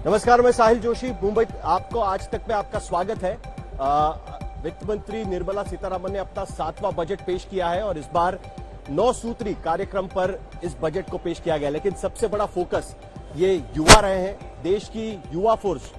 नमस्कार, मैं साहिल जोशी मुंबई। आपको आज तक में आपका स्वागत है। वित्त मंत्री निर्मला सीतारमण ने अपना 7वां बजट पेश किया है और इस बार 9 सूत्री कार्यक्रम पर इस बजट को पेश किया गया। लेकिन सबसे बड़ा फोकस ये युवा रहे हैं। देश की युवा फोर्स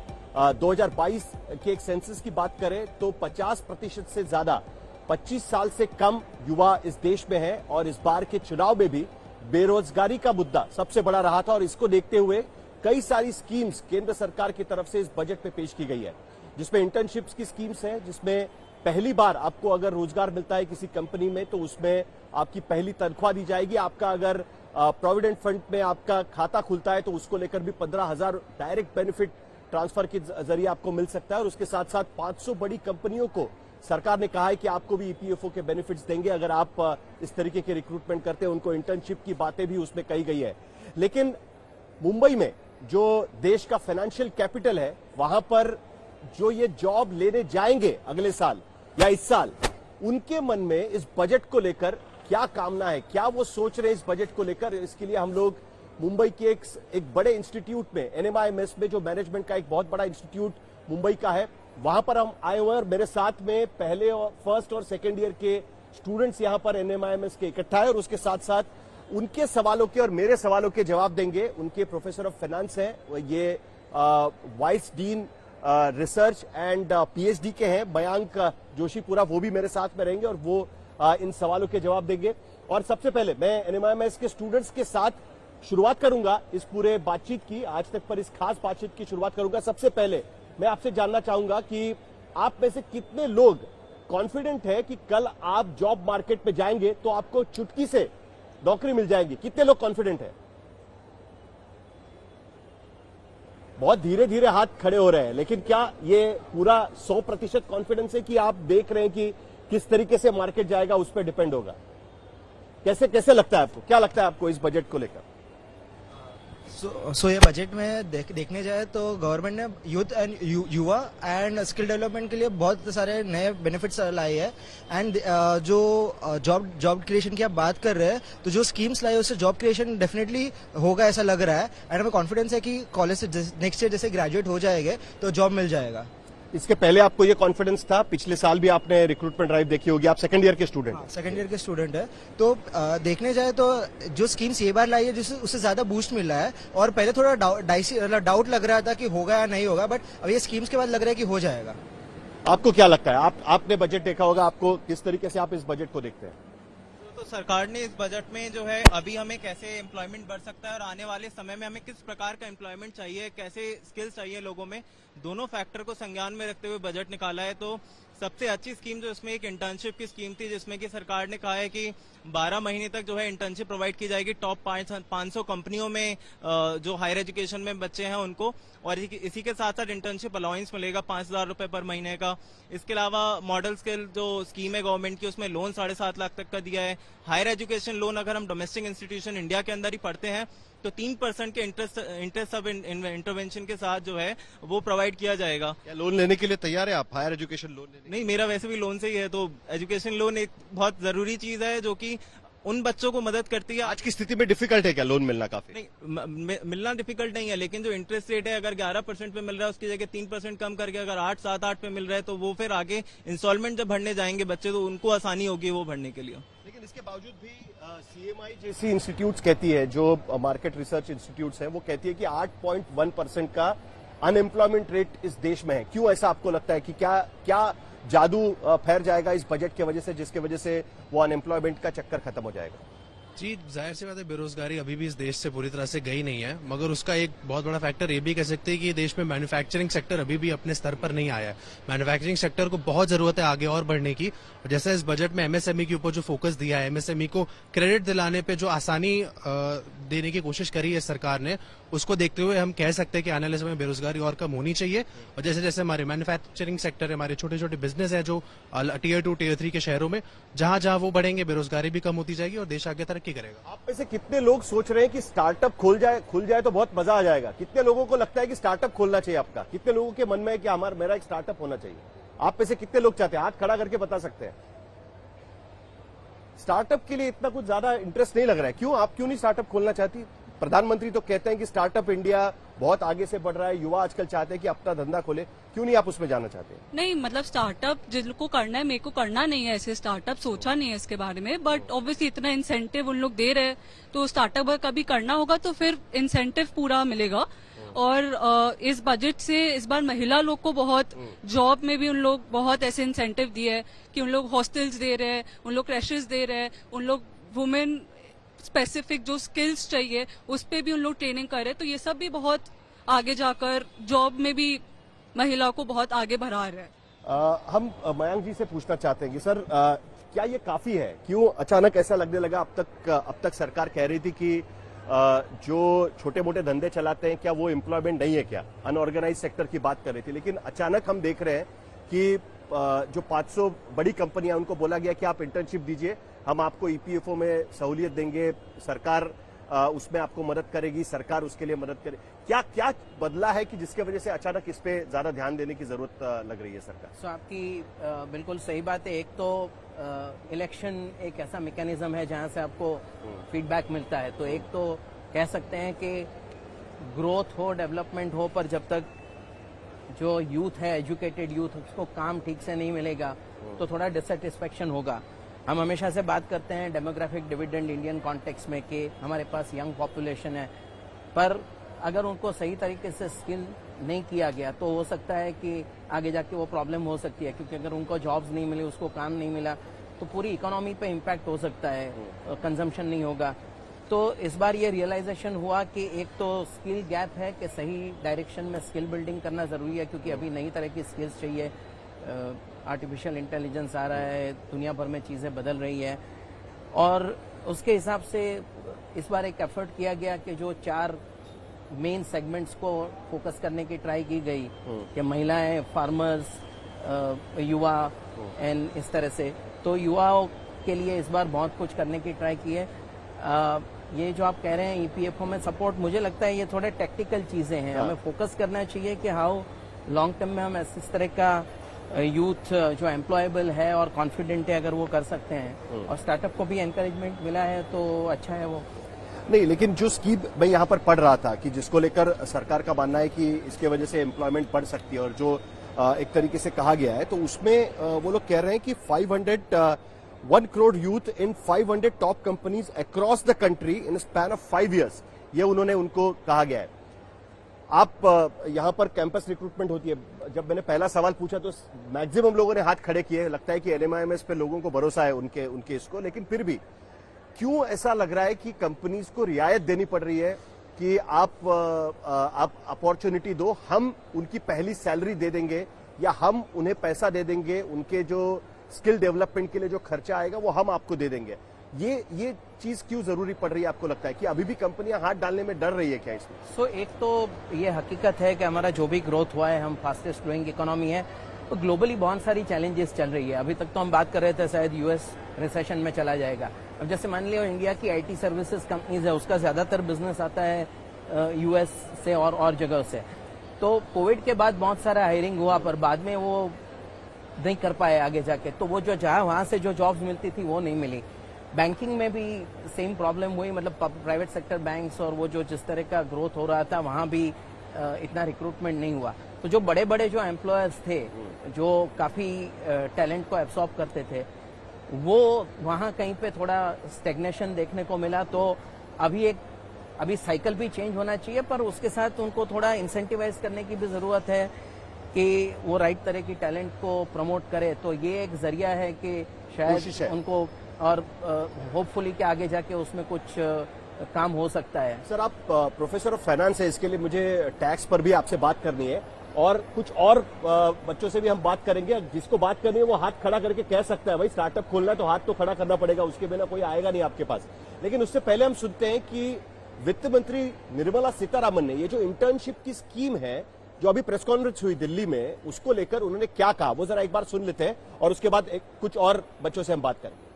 2022 के एक सेंसस की बात करें तो 50% से ज्यादा 25 साल से कम युवा इस देश में है और इस बार के चुनाव में भी बेरोजगारी का मुद्दा सबसे बड़ा रहा था और इसको देखते हुए कई सारी स्कीम्स केंद्र सरकार की तरफ से इस बजट में पेश की गई है, जिसमें इंटर्नशिप्स की स्कीम्स हैं, जिसमें पहली बार आपको अगर रोजगार मिलता है किसी कंपनी में तो उसमें आपकी पहली तनख्वाह दी जाएगी। आपका अगर प्रोविडेंट फंड में आपका खाता खुलता है तो उसको लेकर भी 15,000 डायरेक्ट बेनिफिट ट्रांसफर के जरिए आपको मिल सकता है और उसके साथ साथ 500 बड़ी कंपनियों को सरकार ने कहा है कि आपको भी ईपीएफओ के बेनिफिट्स देंगे अगर आप इस तरीके के रिक्रूटमेंट करते हैं। उनको इंटर्नशिप की बातें भी उसमें कही गई है। लेकिन मुंबई में जो देश का फाइनेंशियल कैपिटल है, वहां पर जो ये जॉब लेने जाएंगे अगले साल या इस साल, उनके मन में इस बजट को लेकर क्या कामना है, क्या वो सोच रहे हैं इस बजट को लेकर। इसके लिए हम लोग मुंबई के एक बड़े इंस्टीट्यूट में, एनएमआईएमएस में, जो मैनेजमेंट का एक बहुत बड़ा इंस्टीट्यूट मुंबई का है, वहां पर हम आए हुए और मेरे साथ में पहले और फर्स्ट और सेकेंड ईयर के स्टूडेंट्स यहां पर एनएमआईएमएस के इकट्ठा है और उसके साथ साथ उनके सवालों के और मेरे सवालों के जवाब देंगे। उनके प्रोफेसर ऑफ फाइनेंस हैं, ये vice dean research and PhD के हैं, मयांक जोशीपुरा, वो भी मेरे साथ में रहेंगे और वो इन सवालों के जवाब देंगे। और सबसे पहले मैं एनएमआईएमएस के स्टूडेंट्स के साथ शुरुआत करूंगा इस पूरे बातचीत की, आज तक पर इस खास बातचीत की शुरुआत करूंगा। सबसे पहले मैं आपसे जानना चाहूंगा कि आप में से कितने लोग कॉन्फिडेंट है कि कल आप जॉब मार्केट में जाएंगे तो आपको चुटकी से नौकरी मिल जाएगी? कितने लोग कॉन्फिडेंट है? बहुत धीरे धीरे हाथ खड़े हो रहे हैं, लेकिन क्या ये पूरा 100% कॉन्फिडेंस है कि आप देख रहे हैं कि किस तरीके से मार्केट जाएगा उस पर डिपेंड होगा? कैसे कैसे लगता है आपको, क्या लगता है आपको इस बजट को लेकर? ये बजट में देखने जाए तो गवर्नमेंट ने यूथ एंड युवा एंड स्किल डेवलपमेंट के लिए बहुत सारे नए बेनिफिट्स लाए हैं। एंड जो जॉब क्रिएशन की आप बात कर रहे हैं तो जो स्कीम्स लाए उससे जॉब क्रिएशन डेफिनेटली होगा ऐसा लग रहा है। एंड हमें कॉन्फिडेंस है कि कॉलेज से नेक्स्ट ईयर जैसे ग्रेजुएट हो जाएंगे तो जॉब मिल जाएगा। इसके पहले आपको ये कॉन्फिडेंस था? पिछले साल भी आपने रिक्रूटमेंट ड्राइव देखी होगी। आप सेकंड ईयर के स्टूडेंट? सेकंड ईयर के स्टूडेंट है। तो देखने जाए तो जो स्कीम्स ये बार लाई है जिससे उससे ज्यादा बूस्ट मिल रहा है और पहले थोड़ा डाउट लग रहा था कि होगा या नहीं होगा, बट अब ये स्कीम्स के बाद लग रहा है कि हो जाएगा। आपको क्या लगता है? आपने बजट देखा होगा, आपको किस तरीके से आप इस बजट को देखते हैं? तो सरकार ने इस बजट में जो है अभी हमें कैसे एम्प्लॉयमेंट बढ़ सकता है और आने वाले समय में हमें किस प्रकार का एम्प्लॉयमेंट चाहिए, कैसे स्किल्स चाहिए लोगों में, दोनों फैक्टर को संज्ञान में रखते हुए बजट निकाला है। तो सबसे अच्छी स्कीम जो इसमें एक इंटर्नशिप की स्कीम थी, जिसमें कि सरकार ने कहा है कि 12 महीने तक जो है इंटर्नशिप प्रोवाइड की जाएगी टॉप 500 कंपनियों में जो हायर एजुकेशन में बच्चे हैं उनको, और इसी के साथ साथ इंटर्नशिप अलाउंस मिलेगा 5,000 रुपए पर महीने का। इसके अलावा मॉडल स्किल जो स्कीम है गवर्नमेंट की, उसमें लोन 7.5 लाख तक का दिया है। हायर एजुकेशन लोन अगर हम डोमेस्टिक इंस्टीट्यूशन इंडिया के अंदर ही पढ़ते हैं तो 3% के इंटरेस्ट सब इंटरवेंशन के साथ जो है वो प्रोवाइड किया जाएगा। क्या लोन लेने के लिए तैयार है आप, हायर एजुकेशन लोन लेने? नहीं, मेरा वैसे भी लोन से ही है, तो एजुकेशन लोन एक बहुत जरूरी चीज है जो कि उन बच्चों को मदद करती है। आज की स्थिति में डिफिकल्ट है क्या लोन मिलना? काफी नहीं, मिलना डिफिकल्ट नहीं है, लेकिन जो इंटरेस्ट रेट है अगर 11% पे मिल रहा है उसकी जगह 3% कम करके अगर 8-7-8 पे मिल रहा है तो वो फिर आगे इंस्टॉलमेंट जब भरने जाएंगे बच्चे तो उनको आसानी होगी वो भरने के लिए। लेकिन इसके बावजूद भी सीएमआई जैसी इंस्टीट्यूट्स कहती है, जो मार्केट रिसर्च इंस्टीट्यूट्स है, वो कहती है कि 8.1% का अनएम्प्लॉयमेंट रेट इस देश में है। क्यों ऐसा आपको लगता है कि क्या जादू फैल जाएगा इस बजट की वजह से, जिसकी वजह से वो अनएम्प्लॉयमेंट का चक्कर खत्म हो जाएगा? जी, जाहिर सी बात है, बेरोजगारी अभी भी इस देश से पूरी तरह से गई नहीं है, मगर उसका एक बहुत बड़ा फैक्टर ये भी कह सकते हैं कि देश में मैन्युफैक्चरिंग सेक्टर अभी भी अपने स्तर पर नहीं आया है। मैन्युफैक्चरिंग सेक्टर को बहुत जरूरत है आगे और बढ़ने की। जैसे इस बजट में एमएसएमई के ऊपर जो फोकस दिया है, एमएसएमई को क्रेडिट दिलाने पे जो आसानी देने की कोशिश करी है सरकार ने, उसको देखते हुए हम कह सकते हैं कि आने वाले समय बेरोजगारी और कम होनी चाहिए। और जैसे जैसे हमारे मैन्युफैक्चरिंग सेक्टर है, हमारे छोटे छोटे बिजनेस है जो टीयर 2 टीयर 3 के शहरों में, जहां जहां वो बढ़ेंगे बेरोजगारी भी कम होती जाएगी और देश आगे तरक्की करेगा। आप में से कितने लोग सोच रहे हैं कि स्टार्टअप खुल जाए तो बहुत मजा आ जाएगा? कितने लोगों को लगता है कि स्टार्टअप खोलना चाहिए आपका? कितने लोगों के मन में है कि मेरा एक स्टार्टअप होना चाहिए? आप में से कितने लोग चाहते हैं? हाथ खड़ा करके बता सकते हैं। स्टार्टअप के लिए इतना कुछ ज्यादा इंटरेस्ट नहीं लग रहा है, क्यों? आप क्यों नहीं स्टार्टअप खोलना चाहती? प्रधानमंत्री तो कहते हैं कि स्टार्टअप इंडिया बहुत आगे से बढ़ रहा है, युवा आजकल चाहते हैं कि अपना धंधा खोले, क्यों नहीं आप उसमें जाना चाहते हैं? नहीं, मतलब स्टार्टअप जिनको करना है, मेरे को करना नहीं है ऐसे स्टार्टअप, सोचा नहीं है इसके बारे में, बट ऑब्वियसली इतना इंसेंटिव उन लोग दे रहे हैं तो स्टार्टअप कभी करना होगा तो फिर इंसेंटिव पूरा मिलेगा। और इस बजट से इस बार महिला लोग को बहुत जॉब में भी उन लोग बहुत ऐसे इंसेंटिव दिए है कि उन लोग हॉस्टल्स दे रहे हैं, उन लोग क्रैशेस दे रहे हैं, उन लोग वुमेन स्पेसिफिक जो स्किल्स चाहिए उस पे भी उन लोग ट्रेनिंग कर रहे हैं, तो ये सब भी बहुत आगे जाकर जॉब में भी महिला को बहुत आगे बढ़ा रहे हैं। हम मयंक जी से पूछना चाहते हैं कि सर क्या ये काफी है? क्यों अचानक ऐसा लगने लगा? अब तक सरकार कह रही थी कि जो छोटे मोटे धंधे चलाते हैं क्या वो एम्प्लॉयमेंट नहीं है क्या? अनऑर्गेनाइज सेक्टर की बात कर रही थी, लेकिन अचानक हम देख रहे हैं कि जो 500 बड़ी कंपनियां उनको बोला गया कि आप इंटर्नशिप दीजिए, हम आपको ईपीएफओ में सहूलियत देंगे, सरकार उसमें आपको मदद करेगी, सरकार उसके लिए मदद करे। क्या क्या बदला है कि जिसके वजह से अचानक इस पे ज्यादा ध्यान देने की जरूरत लग रही है सरकार? तो आपकी बिल्कुल सही बात है। एक तो इलेक्शन एक ऐसा मैकेनिज्म है जहां से आपको फीडबैक मिलता है, तो एक तो कह सकते हैं कि ग्रोथ हो, डेवलपमेंट हो, पर जब तक जो यूथ है, एजुकेटेड यूथ, उसको काम ठीक से नहीं मिलेगा तो थोड़ा डिससेटिस्फेक्शन होगा। हम हमेशा से बात करते हैं डेमोग्राफिक डिविडेंड इंडियन कॉन्टेक्स्ट में कि हमारे पास यंग पॉपुलेशन है, पर अगर उनको सही तरीके से स्किल नहीं किया गया तो हो सकता है कि आगे जाके वो प्रॉब्लम हो सकती है, क्योंकि अगर उनको जॉब्स नहीं मिले, उसको काम नहीं मिला तो पूरी इकोनॉमी पे इम्पैक्ट हो सकता है, कंजम्पशन नहीं होगा। तो इस बार ये रियलाइजेशन हुआ कि एक तो स्किल गैप है कि सही डायरेक्शन में स्किल बिल्डिंग करना जरूरी है, क्योंकि अभी नई तरह की स्किल्स चाहिए। आर्टिफिशियल इंटेलिजेंस आ रहा है, दुनिया भर में चीजें बदल रही है, और उसके हिसाब से इस बार एक एफर्ट किया गया कि जो 4 मेन सेगमेंट्स को फोकस करने की ट्राई की गई कि महिलाएं, फार्मर्स, युवा एंड इस तरह से। तो युवाओं के लिए इस बार बहुत कुछ करने की ट्राई की है। ये जो आप कह रहे हैं ईपीएफओ में सपोर्ट, मुझे लगता है ये थोड़े टेक्निकल चीजें हैं। हमें फोकस करना चाहिए कि हाउ लॉन्ग टर्म में हम इस तरह का यूथ जो एम्प्लॉयबल है और कॉन्फिडेंट है, अगर वो कर सकते हैं, और स्टार्टअप को भी एनकरेजमेंट मिला है तो अच्छा है वो। नहीं, लेकिन जो स्कीम मैं यहाँ पर पढ़ रहा था कि जिसको लेकर सरकार का मानना है कि इसके वजह से एम्प्लॉयमेंट बढ़ सकती है, और जो एक तरीके से कहा गया है, तो उसमें वो लोग कह रहे हैं कि 1 crore youth in 500 top companies across the country in a span of 5 years, ये उन्होंने उनको कहा गया है। आप यहाँ पर कैंपस रिक्रूटमेंट होती है, जब मैंने पहला सवाल पूछा तो मैक्सिमम लोगों ने हाथ खड़े किए। लगता है कि एनएमआईएमएस पे लोगों को भरोसा है उनके इसको, लेकिन फिर भी क्यों ऐसा लग रहा है कि कंपनीज को रियायत देनी पड़ रही है कि आप अपॉर्चुनिटी दो, हम उनकी पहली सैलरी दे देंगे या हम उन्हें पैसा दे देंगे, उनके जो स्किल डेवलपमेंट के लिए जो खर्चा आएगा वो हम आपको दे देंगे। ये चीज क्यों जरूरी पड़ रही है? आपको लगता है कि अभी भी कंपनियां हाथ डालने में डर रही है क्या इसमें? एक तो ये हकीकत है कि हमारा जो भी ग्रोथ हुआ है, हम फास्टेस्ट ग्रोइंग इकोनॉमी है, तो ग्लोबली बहुत सारी चैलेंजेस चल रही है। अभी तक तो हम बात कर रहे थे शायद यूएस रिसेशन में चला जाएगा। अब जैसे मान लिया इंडिया की आईटी सर्विसेज कंपनीज है, उसका ज्यादातर बिजनेस आता है यूएस से और जगह से। तो कोविड के बाद बहुत सारा हायरिंग हुआ, पर बाद में वो नहीं कर पाए आगे जाके, तो वो जो जहां वहां से जो जॉब्स मिलती थी वो नहीं मिली। बैंकिंग में भी सेम प्रॉब्लम हुई, मतलब प्राइवेट सेक्टर बैंक्स और वो जो जिस तरह का ग्रोथ हो रहा था वहां भी इतना रिक्रूटमेंट नहीं हुआ। तो जो बड़े बड़े जो एम्प्लॉयर्स थे, जो काफी टैलेंट को एब्सॉर्ब करते थे, वो वहां कहीं पे थोड़ा स्टेग्नेशन देखने को मिला। तो अभी साइकिल भी चेंज होना चाहिए, पर उसके साथ उनको थोड़ा इंसेंटिवाइज करने की भी जरूरत है कि वो राइट तरह की टैलेंट को प्रमोट करे। तो ये एक जरिया है कि शायद उनको, और होपफुली कि आगे जाके उसमें कुछ काम हो सकता है। सर, आप प्रोफेसर ऑफ फाइनेंस है, इसके लिए मुझे टैक्स पर भी आपसे बात करनी है और कुछ और बच्चों से भी हम बात करेंगे। जिसको बात करनी है वो हाथ खड़ा करके कह सकता है, भाई स्टार्टअप खोलना है तो हाथ तो खड़ा करना पड़ेगा, उसके बिना कोई आएगा नहीं आपके पास। लेकिन उससे पहले हम सुनते हैं कि वित्त मंत्री निर्मला सीतारामन ने ये जो इंटर्नशिप की स्कीम है, जो अभी प्रेस कॉन्फ्रेंस हुई दिल्ली में, उसको लेकर उन्होंने क्या कहा, वो जरा एक बार सुन लेते हैं और उसके बाद कुछ और बच्चों से हम बात करेंगे।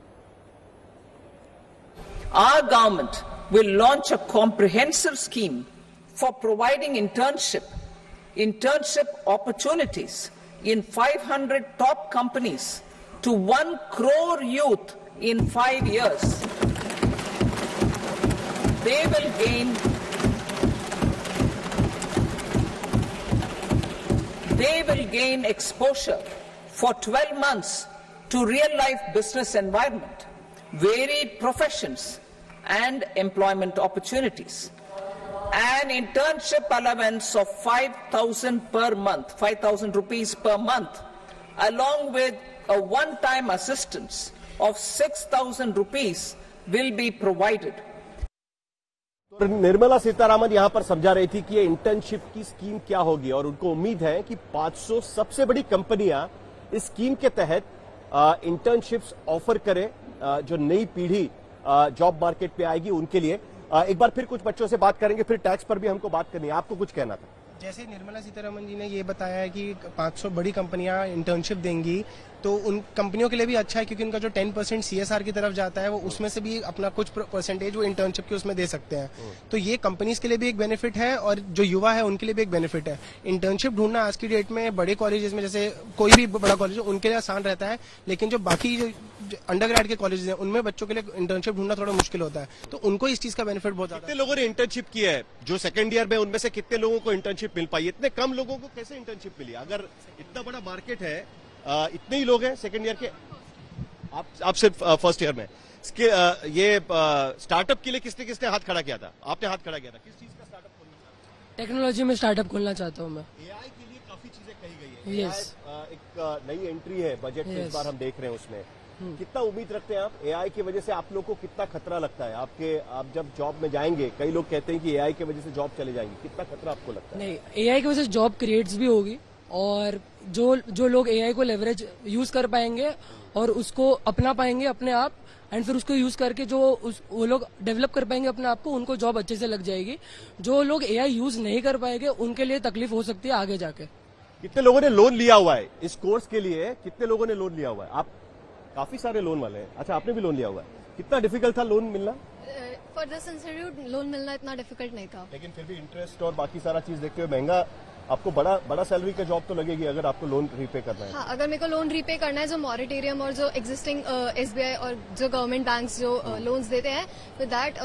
Our government will launch a comprehensive scheme for providing internship opportunities in 500 top companies to 1 crore youth in 5 years. They will gain they will gain exposure for 12 months to real-life business environment, varied professions, and employment opportunities. An internship allowance of 5,000 per month, 5,000 rupees per month, along with a one-time assistance of 6,000 rupees will be provided. तो निर्मला सीतारामन यहां पर समझा रही थी कि ये internship की scheme क्या होगी और उनको उम्मीद है कि 500 सबसे बड़ी कंपनियां इस स्कीम के तहत इंटर्नशिप्स ऑफर करें, जो नई पीढ़ी जॉब मार्केट पे आएगी उनके लिए। एक बार फिर कुछ बच्चों से बात करेंगे, फिर टैक्स पर भी हमको बात करनी है। आपको कुछ कहना था? जैसे निर्मला सीतारमण जी ने ये बताया है कि 500 बड़ी कंपनियां इंटर्नशिप देंगी, तो उन कंपनियों के लिए भी अच्छा है, क्योंकि उनका जो 10% CSR की तरफ जाता है वो उसमें से भी अपना कुछ परसेंटेज वो इंटर्नशिप के उसमें दे सकते हैं। तो ये कंपनीज के लिए भी एक बेनिफिट है और जो युवा है उनके लिए भी एक बेनिफिट है। इंटर्नशिप ढूंढना आज की डेट में बड़े कॉलेजेस में, जैसे कोई भी बड़ा कॉलेज है उनके लिए आसान रहता है, लेकिन जो बाकी जो अंडर ग्रेड के कॉलेजेस हैं उनमें बच्चों के लिए इंटर्नशिप ढूंढना थोड़ा मुश्किल होता है, तो उनको इस चीज का बेनिफिट बहुत ज्यादा। कितने लोगों ने इंटर्नशिप किया है जो सेकंड ईयर में, उनमें से कितने लोगों को इंटर्नशिप मिल पाई? इतने कम लोगों को कैसे इंटर्नशिप मिली? अगर इतना बड़ा मार्केट है, इतने ही लोग हैं सेकंड ईयर के, आप सिर्फ फर्स्ट ईयर में। ये स्टार्टअप के लिए किसने किसने हाथ खड़ा किया था? आपने हाथ खड़ा किया था। किस चीज का स्टार्टअप खोलना चाहते हैं? टेक्नोलॉजी में स्टार्टअप खोलना चाहता हूँ मैं। एआई के लिए काफी चीजें कही गई है। Yes. एक नई एंट्री है बजट में, इस बार हम देख रहे हैं उसमें। कितना उम्मीद रखते हैं आप? एआई की वजह से आप लोग को कितना खतरा लगता है? आप जब जॉब में जाएंगे, कई लोग कहते हैं कि एआई की वजह से जॉब चले जाएंगी, कितना खतरा आपको लगता है? नहीं, एआई की वजह से जॉब क्रिएट्स भी होगी, और जो लोग एआई को लेवरेज यूज कर पाएंगे और उसको अपना पाएंगे अपने आप, एंड फिर उसको यूज करके वो लोग डेवलप कर पाएंगे अपने आप को, उनको जॉब अच्छे से लग जाएगी। जो लोग एआई यूज नहीं कर पाएंगे उनके लिए तकलीफ हो सकती है आगे जाके। कितने लोगों ने लोन लिया हुआ है इस कोर्स के लिए? कितने लोगों ने लोन लिया हुआ है? आप काफी सारे लोन वाले हैं। अच्छा, आपने भी लोन लिया हुआ है। कितना डिफिकल्ट था लोन मिलना? फॉर दिस इंस्टीट्यूट लोन मिलना इतना डिफिकल्ट नहीं था, लेकिन फिर भी इंटरेस्ट और बाकी सारा चीज देखते हुए महंगा, आपको बड़ा सैलरी का जॉब तो लगेगी अगर आपको लोन रीपे करना है। हाँ, अगर मेरे को लोन रीपे करना है, जो मॉरिटेरियम और जो एग्जिस्टिंग SBI और जो गवर्नमेंट बैंक्स जो लोन्स देते हैं, तो दैट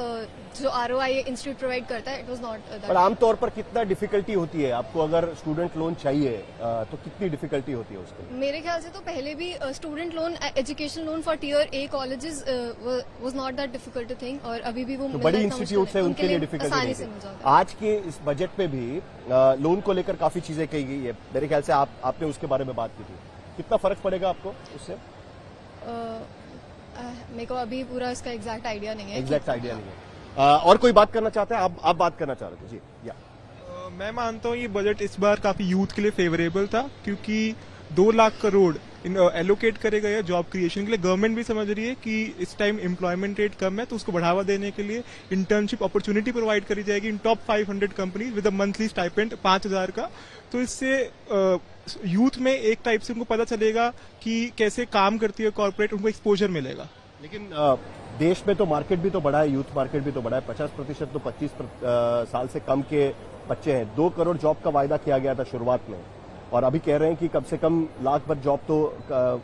जो ROI इंस्टीट्यूट प्रोवाइड करता है, इट वाज नॉट दैट। पर आमतौर पर कितना डिफिकल्टी होती है आपको अगर स्टूडेंट लोन चाहिए, तो कितनी डिफिकल्टी होती है उसके लिए? मेरे ख्याल से तो पहले भी student loan, education loan for tier A colleges was not that difficult to thing, और अभी भी वो तो बड़ी इंस्टीट्यूट है उनके लिए डिफिकल्टी आसानी नहीं से है। मिल जाता है। आज के इस बजट में भी लोन को लेकर काफी चीजें कही गई है। मेरे ख्याल से आपने उसके बारे में बात की थी। कितना फर्क पड़ेगा आपको उससे? मेरे को अभी पूरा इसका एग्जैक्ट आइडिया नहीं है। एग्जैक्ट आइडिया नहीं है। और कोई बात करना चाहते हैं? आप बात करना चाह रहे थे जी? या मैं मानता हूँ ये बजट इस बार काफी यूथ के लिए फेवरेबल था, क्योंकि 2 लाख करोड़ एलोकेट करे गए जॉब क्रिएशन के लिए। गवर्नमेंट भी समझ रही है कि इस टाइम एम्प्लॉयमेंट रेट कम है, तो उसको बढ़ावा देने के लिए इंटर्नशिप अपॉर्चुनिटी प्रोवाइड करी जाएगी in top 500 companies with a monthly stipend 5,000 का। तो इससे यूथ में एक टाइप से उनको पता चलेगा कि कैसे काम करती है कॉर्पोरेट, उनको एक्सपोजर मिलेगा। लेकिन देश में तो मार्केट भी तो बड़ा है, यूथ मार्केट भी तो बड़ा है। 50% तो 25 साल से कम के बच्चे हैं। 2 करोड़ जॉब का वायदा किया गया था शुरुआत में, और अभी कह रहे हैं कि कम से कम लाख भर जॉब तो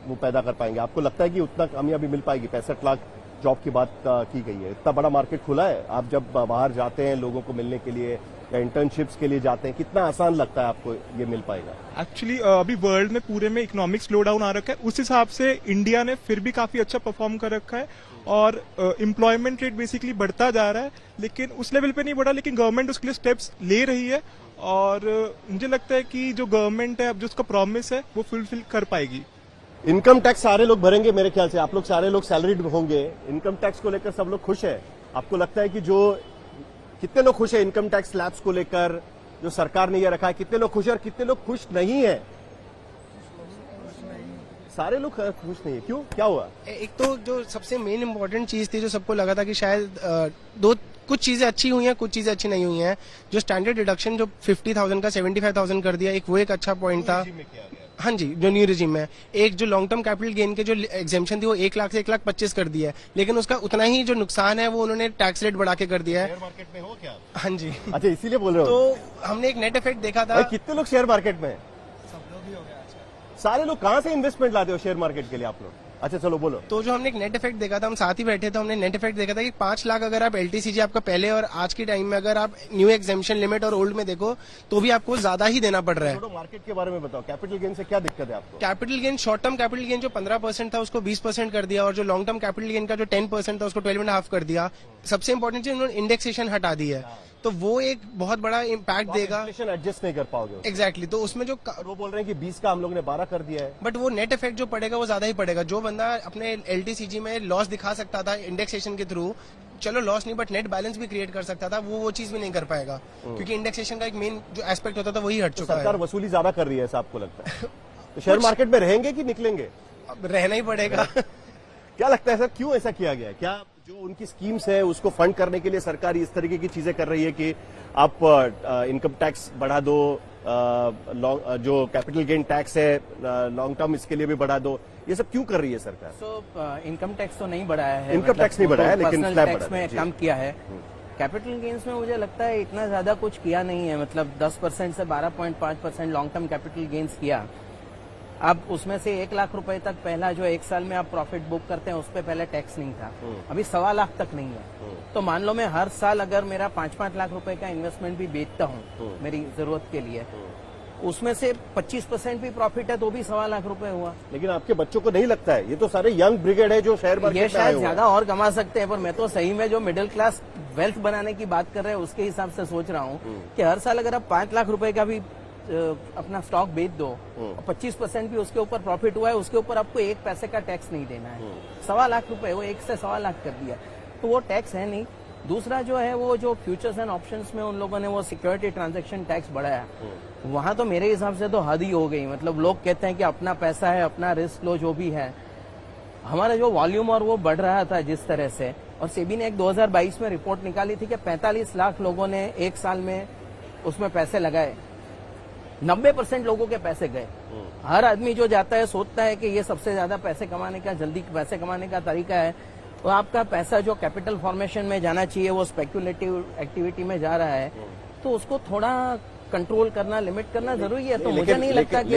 वो पैदा कर पाएंगे। आपको लगता है कि उतना कामयाबी मिल पाएगी? 65 लाख जॉब की बात की गई है। इतना बड़ा मार्केट खुला है। आप जब बाहर जाते हैं लोगों को मिलने के लिए या इंटर्नशिप्स के लिए जाते हैं, कितना आसान लगता है आपको ये मिल पाएगा? एक्चुअली अभी वर्ल्ड में पूरे में इकोनॉमिक स्लो डाउन आ रखा है, उस हिसाब से इंडिया ने फिर भी काफी अच्छा परफॉर्म कर रखा है, और एम्प्लॉयमेंट रेट बेसिकली बढ़ता जा रहा है, लेकिन उस लेवल पे नहीं बढ़ा। लेकिन गवर्नमेंट उसके लिए स्टेप्स ले रही है, और मुझे लगता है कि जो गवर्नमेंट है अब जो उसका प्रॉमिस है वो फुलफिल कर पाएगी। इनकम टैक्स सारे लोग भरेंगे मेरे ख्याल से। आप लोग सारे लोग सैलरीड होंगे। इनकम टैक्स को लेकर सब लोग खुश है। आपको लगता है कि कितने लोग खुश है इनकम टैक्स स्लैब्स को लेकर जो सरकार ने ये रखा है? कितने लोग खुश है और कितने लोग खुश नहीं है? सारे लोग खुश नहीं है। क्यों, क्या हुआ? एक तो जो सबसे मेन इम्पोर्टेंट चीज थी, जो सबको लगा था कि शायद कुछ चीजें अच्छी हुई हैं, कुछ चीजें अच्छी नहीं हुई हैं। जो स्टैंडर्ड डिडक्शन जो 50,000 का 75,000 कर दिया, वो एक अच्छा पॉइंट था। हाँ जी, जो न्यू रिजीम है। एक जो लॉन्ग टर्म कैपिटल गेन के जो एग्जेम्पशन थी वो 1 लाख से 1,25,000 कर दिया है, लेकिन उसका उतना ही जो नुकसान है वो उन्होंने टैक्स रेट बढ़ा के कर दिया है। शेयर मार्केट में हो क्या? हाँ जी। अच्छा, इसीलिए बोल रहे हो? तो हमने एक नेट इफेक्ट देखा था। कितने लोग शेयर मार्केट में? सब लोग ही हो गया। सारे लोग कहाँ से इन्वेस्टमेंट लाते हो शेयर मार्केट के लिए आप लोग? अच्छा चलो बोलो। तो जो हमने एक नेट इफेक्ट देखा था, हम साथ ही बैठे थे, हमने नेट इफेक्ट देखा था कि 5 लाख अगर आप एलटीसीजी आपका पहले और आज के टाइम में अगर आप न्यू एग्जेम्पशन लिमिट और ओल्ड में देखो तो भी आपको ज्यादा ही देना पड़ रहा है। मार्केट के बारे में बताओ, कैपिटल गेन से क्या दिक्कत है आपको? Capital gain, short term capital gain जो 15% था उसको 20% कर दिया, और जो लॉन्ग टर्म कैपिटल गेन का जो 10% था उसको 12.5 कर दिया। सबसे इंपॉर्टेंट चीज उन्होंने इंडेक्सेशन हटा दी है, तो वो एक बहुत बड़ा इम्पैक्ट देगा। एडजस्ट नहीं कर पाओगे। एग्जैक्टली, तो उसमें जो वो बोल रहे हैं कि 20 का हम लोग ने 12 कर दिया है, बट वो नेट इफेक्ट जो पड़ेगा वो ज्यादा ही पड़ेगा। जो बंदा अपने एलटीसीजी में लॉस दिखा सकता था इंडेक्सेशन के थ्रू, चलो लॉस नहीं बट नेट बैलेंस भी क्रिएट कर सकता था, वो चीज भी नहीं कर पाएगा, क्योंकि इंडेक्सेशन का एक मेन जो एस्पेक्ट होता था वही हट चुका है। सरकार वसूली ज्यादा कर रही है ऐसा आपको लगता है? तो शेयर मार्केट में रहेंगे कि निकलेंगे? अब रहना ही पड़ेगा। क्या लगता है सर, क्यों ऐसा किया गया है? क्या जो उनकी स्कीम्स है उसको फंड करने के लिए सरकार इस तरीके की चीजें कर रही है कि आप इनकम टैक्स बढ़ा दो, जो कैपिटल गेन टैक्स है लॉन्ग टर्म इसके लिए भी बढ़ा दो, ये सब क्यों कर रही है सरकार? इनकम टैक्स तो नहीं बढ़ाया है, इनकम टैक्स नहीं बढ़ाया है, लेकिन पर्सनल टैक्स में कम किया है। कैपिटल गेन्स में मुझे लगता है इतना ज्यादा कुछ किया नहीं है, मतलब 10% से 12.5% लॉन्ग टर्म कैपिटल गेन्स किया। अब उसमें से 1 लाख रुपए तक पहला जो 1 साल में आप प्रॉफिट बुक करते हैं उस पर पहले टैक्स नहीं था, अभी 1.25 लाख तक नहीं है। तो मान लो मैं हर साल अगर मेरा 5-5 लाख रुपए का इन्वेस्टमेंट भी बेचता हूँ मेरी जरूरत के लिए, उसमें से 25% भी प्रॉफिट है तो भी 1.25 लाख रुपए हुआ। लेकिन आपके बच्चों को नहीं लगता है? ये तो सारे यंग ब्रिगेड है जो शेयर मार्केट ये शायद ज्यादा और कमा सकते हैं, पर मैं तो सही में जो मिडिल क्लास वेल्थ बनाने की बात कर रहे हैं उसके हिसाब से सोच रहा हूँ कि हर साल अगर आप 5 लाख रुपए का भी अपना स्टॉक बेच दो और 25% भी उसके ऊपर प्रॉफिट हुआ है, उसके ऊपर आपको 1 पैसे का टैक्स नहीं देना है। 1.25 लाख रुपए, वो 1 से 1.25 लाख कर दिया, तो वो टैक्स है नहीं। दूसरा जो है वो जो फ्यूचर्स एंड ऑप्शंस में उन लोगों ने वो सिक्योरिटी ट्रांजैक्शन टैक्स बढ़ाया, वहां तो मेरे हिसाब से तो हद ही हो गई। मतलब लोग कहते हैं कि अपना पैसा है, अपना रिस्क लो, जो भी है। हमारा जो वॉल्यूम और वो बढ़ रहा था जिस तरह से, और सेबी ने एक 2022 में रिपोर्ट निकाली थी कि 45 लाख लोगों ने 1 साल में उसमें पैसे लगाए, 90% लोगों के पैसे गए। हर आदमी जो जाता है सोचता है कि ये सबसे ज्यादा पैसे कमाने का, जल्दी पैसे कमाने का तरीका है, तो आपका पैसा जो कैपिटल फॉर्मेशन में जाना चाहिए वो स्पेक्युलेटिव एक्टिविटी में जा रहा है, तो उसको थोड़ा कंट्रोल करना, लिमिट करना जरूरी है। तो मुझे नहीं लगता कि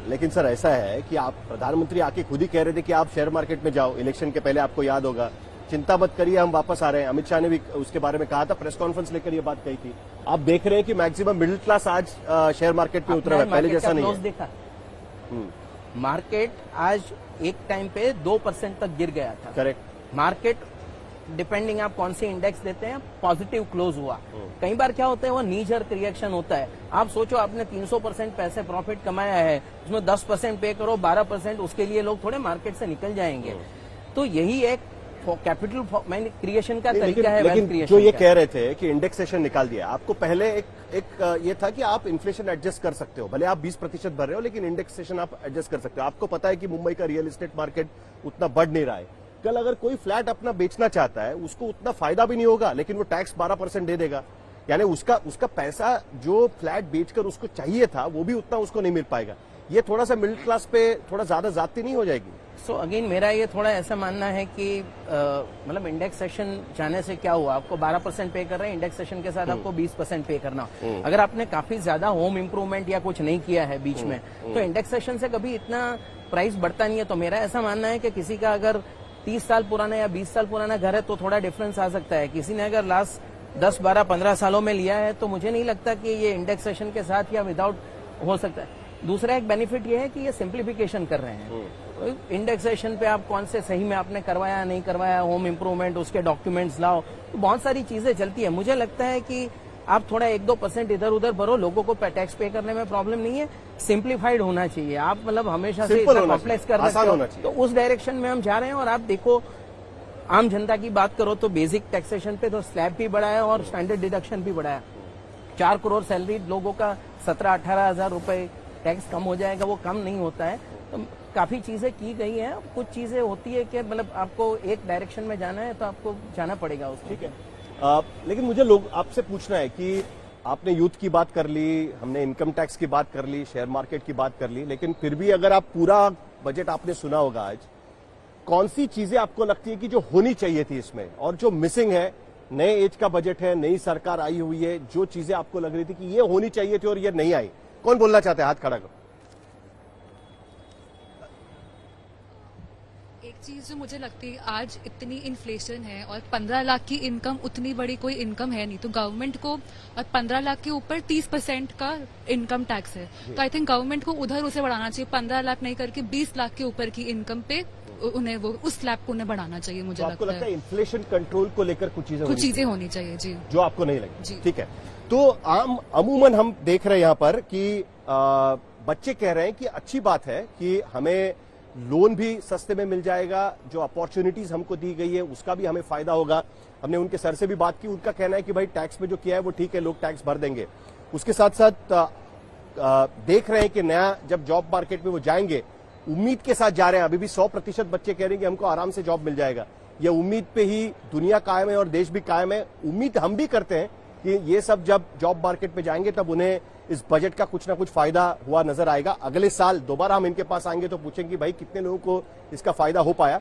लेकिन सर ऐसा है कि आप प्रधानमंत्री आके खुद ही कह रहे थे कि आप शेयर मार्केट में जाओ, इलेक्शन के पहले, आपको याद होगा, चिंता मत करिए हम वापस आ रहे हैं। अमित शाह ने भी उसके बारे में कहा था, प्रेस कॉन्फ्रेंस लेकर ये बात कही थी। आप देख रहे हैं कि मैक्सिमम मिडिल क्लास आज शेयर मार्केट में उतरा है, पहले जैसा नहीं है। देखा मार्केट आज एक टाइम पे 2% तक गिर गया था। करेक्ट। मार्केट डिपेंडिंग आप कौन सी इंडेक्स देते हैं, पॉजिटिव क्लोज हुआ। कई बार क्या होता है, वो नी जर्क रिएक्शन होता है। आप सोचो आपने 300% पैसे प्रॉफिट कमाया है, उसमें 10% पे करो, 12%, उसके लिए लोग थोड़े मार्केट से निकल जाएंगे। तो यही एक कैपिटल क्रिएशन का तरीका है। लेकिन जो ये कह रहे थे कि इंडेक्सेशन निकाल दिया, आपको पहले एक ये था कि आप इन्फ्लेशन एडजस्ट कर सकते हो, भले आप 20% भर रहे हो, लेकिन इंडेक्सेशन आप एडजस्ट कर सकते हो। आपको पता है कि मुंबई का रियल एस्टेट मार्केट उतना बढ़ नहीं रहा है। कल अगर कोई फ्लैट अपना बेचना चाहता है, उसको उतना फायदा भी नहीं होगा, लेकिन वो टैक्स 12% दे देगा, यानी उसका पैसा जो फ्लैट बेचकर उसको चाहिए था वो भी उतना उसको नहीं मिल पाएगा। ये थोड़ा सा मिडिल क्लास पे थोड़ा ज्यादा जाती नहीं हो जाएगी? सो अगेन मेरा ये थोड़ा ऐसा मानना है कि मतलब इंडेक्सेशन जाने से क्या हुआ, आपको 12% पे कर रहे हैं, इंडेक्सेशन के साथ आपको 20% पे करना। अगर आपने काफी ज्यादा होम इम्प्रूवमेंट या कुछ नहीं किया है बीच में, तो इंडेक्सेशन से कभी इतना प्राइस बढ़ता नहीं है। तो मेरा ऐसा मानना है कि किसी का अगर 30 साल पुराना या 20 साल पुराना घर है तो थोड़ा डिफरेंस आ सकता है। किसी ने अगर लास्ट 10, 12, 15 सालों में लिया है तो मुझे नहीं लगता कि ये इंडेक्सेशन के साथ या विदाउट हो सकता है। दूसरा एक बेनिफिट ये है कि ये सिंप्लीफिकेशन कर रहे हैं। इंडेक्सेशन पे आप कौन से सही में आपने करवाया नहीं करवाया, होम इम्प्रूवमेंट, उसके डॉक्यूमेंट्स लाओ, तो बहुत सारी चीजें चलती है। मुझे लगता है कि आप थोड़ा 1-2% इधर उधर भरो, लोगों को टैक्स पे करने में प्रॉब्लम नहीं है। सिंप्लीफाइड होना चाहिए। आप मतलब हमेशा से कॉम्प्लेक्स कर रहे हो, तो उस डायरेक्शन में हम जा रहे हैं। और आप देखो, आम जनता की बात करो तो बेसिक टैक्सेशन पे तो स्लैब भी बढ़ाया और स्टैंडर्ड डिडक्शन भी बढ़ाया। 4 करोड़ सैलरी लोगों का 17-18 हजार रुपए टैक्स कम हो जाएगा, वो कम नहीं होता है। तो काफी चीजें की गई हैं। कुछ चीजें होती है कि मतलब आपको एक डायरेक्शन में जाना है तो आपको जाना पड़ेगा उसको। ठीक है। लेकिन मुझे लोग आपसे पूछना है कि आपने यूथ की बात कर ली, हमने इनकम टैक्स की बात कर ली, शेयर मार्केट की बात कर ली, लेकिन फिर भी अगर आप पूरा बजट आपने सुना होगा आज, कौन सी चीजें आपको लगती है कि जो होनी चाहिए थी इसमें और जो मिसिंग है? नए एज का बजट है, नई सरकार आई हुई है, जो चीजें आपको लग रही थी कि ये होनी चाहिए थी और ये नहीं आई, कौन बोलना चाहते हैं? हाथ खड़ा करो। चीज जो मुझे लगती है, आज इतनी इन्फ्लेशन है और 15 लाख की इनकम उतनी बड़ी कोई इनकम है नहीं, तो गवर्नमेंट को, और 15 लाख के ऊपर 30% का इनकम टैक्स है, तो आई थिंक गवर्नमेंट को उधर उसे बढ़ाना चाहिए, 15 लाख नहीं करके 20 लाख के ऊपर की इनकम पे उन्हें वो उस स्लैब को उन्हें बढ़ाना चाहिए। मुझे तो आपको लगता है इन्फ्लेशन कंट्रोल को लेकर कुछ चीजें होनी चाहिए जी, जो आपको नहीं लगी? ठीक है, तो अमूमन हम देख रहे हैं यहाँ पर कि बच्चे कह रहे हैं कि अच्छी बात है कि हमें लोन भी सस्ते में मिल जाएगा, जो अपॉर्चुनिटीज हमको दी गई है उसका भी हमें फायदा होगा। हमने उनके सर से भी बात की, उनका कहना है कि भाई टैक्स में जो किया है वो ठीक है, लोग टैक्स भर देंगे। उसके साथ साथ देख रहे हैं कि नया जब जॉब मार्केट में वो जाएंगे, उम्मीद के साथ जा रहे हैं। अभी भी 100% बच्चे कह रहे हैं कि हमको आराम से जॉब मिल जाएगा। ये उम्मीद पे ही दुनिया कायम है और देश भी कायम है। उम्मीद हम भी करते हैं कि ये सब जब जॉब मार्केट में जाएंगे तब उन्हें इस बजट का कुछ ना कुछ फायदा हुआ नजर आएगा। अगले साल दोबारा हम इनके पास आएंगे तो पूछेंगे भाई कितने लोगों को इसका फायदा हो पाया।